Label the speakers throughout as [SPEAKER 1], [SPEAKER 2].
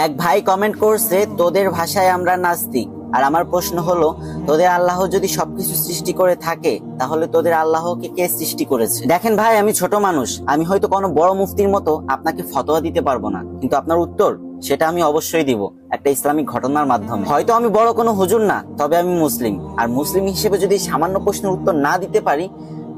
[SPEAKER 1] এক ভাই কমেন্ট করছে, তোদের ভাষায় আমরা নাস্তিক। আর আমার প্রশ্ন হলো, তোদের আল্লাহ যদি সবকিছু সৃষ্টি করে থাকে, তাহলে তোদের আল্লাহকে কে সৃষ্টি করেছে? দেখেন ভাই, আমি ছোট মানুষ, আমি হয়তো কোনো বড় মুফতির মতো আপনাকে ফতোয়া দিতে পারবো না, কিন্তু আপনার উত্তর সেটা আমি অবশ্যই দিব একটা ইসলামিক ঘটনার মাধ্যমে। হয়তো আমি বড় কোনো হুজুর না, তবে আমি মুসলিম, আর মুসলিম হিসেবে যদি সামান্য প্রশ্নের উত্তর না দিতে পারি,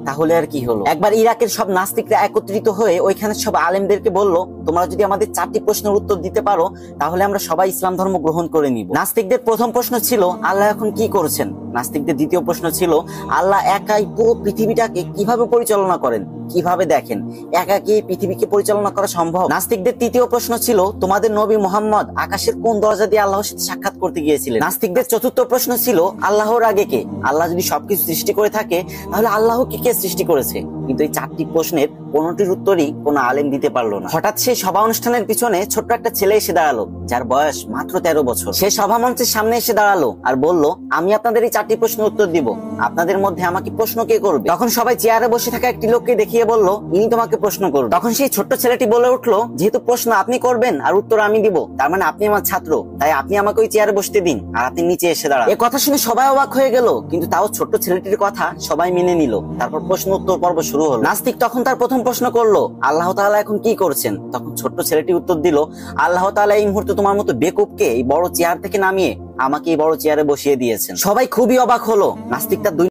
[SPEAKER 1] তাহলে আর কি হলো। একবার ইরাকের সব নাস্তিকরা একত্রিত হয়ে ওইখানে সব আলেমদেরকে বললো, তোমরা যদি আমাদের 4টি প্রশ্নের উত্তর দিতে পারো, তাহলে আমরা সবাই ইসলাম ধর্ম গ্রহণ করে নিব। নাস্তিকদের প্রথম প্রশ্ন ছিল, আল্লাহ এখন কি করছেন? নাস্তিকদের দ্বিতীয় প্রশ্ন ছিল, আল্লাহ একাই পুরো পৃথিবীটাকে কিভাবে পরিচালনা করেন, কিভাবে দেখেন? একা কি পৃথিবীকে পরিচালনা করা সম্ভব? নাস্তিকদের তৃতীয় প্রশ্ন ছিল, তোমাদের নবী মুহাম্মদ আকাশের কোন দরজা দিয়ে আল্লাহর সাথে সাক্ষাৎ করতে গিয়েছিলেন? নাস্তিকদের চতুর্থ প্রশ্ন ছিল, আল্লাহর আগে কে? আল্লাহ যদি সবকিছু সৃষ্টি করে থাকে, তাহলে আল্লাহকে কে সৃষ্টি করেছে? কিন্তু এই 4টি প্রশ্নের কোনটির উত্তরই কোনো আলেম দিতে পারলো না। হঠাৎ সেই সভা অনুষ্ঠানের পিছনে ছোট্ট একটা ছেলে এসে দাঁড়ালো, যার বয়স মাত্র 13 বছর। সে সভা মঞ্চের সামনে এসে দাঁড়ালো আর বলল, আমি আপনাদের এই 4টি প্রশ্নের উত্তর দিব, আপনাদের মধ্যে আমাকে প্রশ্ন কে করবে? তখন সবাই চেয়ারে বসে থাকা একটি লোককে দেখিয়ে বলল, ইনি তোমাকে প্রশ্ন করবে। তখন সেই ছোট্ট ছেলেটি বলে উঠলো, যেহেতু প্রশ্ন আপনি করবেন আর উত্তর আমি দিব, তার মানে আপনি আমার ছাত্র, তাই আপনি আমাকে ওই চেয়ারে বসতে দিন আর আপনি নিচে এসে দাঁড়ান। এই কথা শুনে সবাই অবাক হয়ে গেল, কিন্তু তাও ছোট্ট ছেলেটির কথা সবাই মেনে নিল। তারপর প্রশ্ন উত্তর পর্ব শুরু হলো। নাস্তিক তখন তার প্রথম প্রশ্ন করলো, আল্লাহ তাআলা এখন কি করছেন? তখন ছোট্ট ছেলেটি উত্তর দিল, আল্লাহ তাআলা এই মুহূর্তে তোমার মতো বেকুবকে এই বড় চেয়ার থেকে নামিয়ে আমাকে এই বড় চেয়ারে বসিয়ে দিয়েছেন। সবাই খুবই অবাক হলো। নাস্তিক তার 2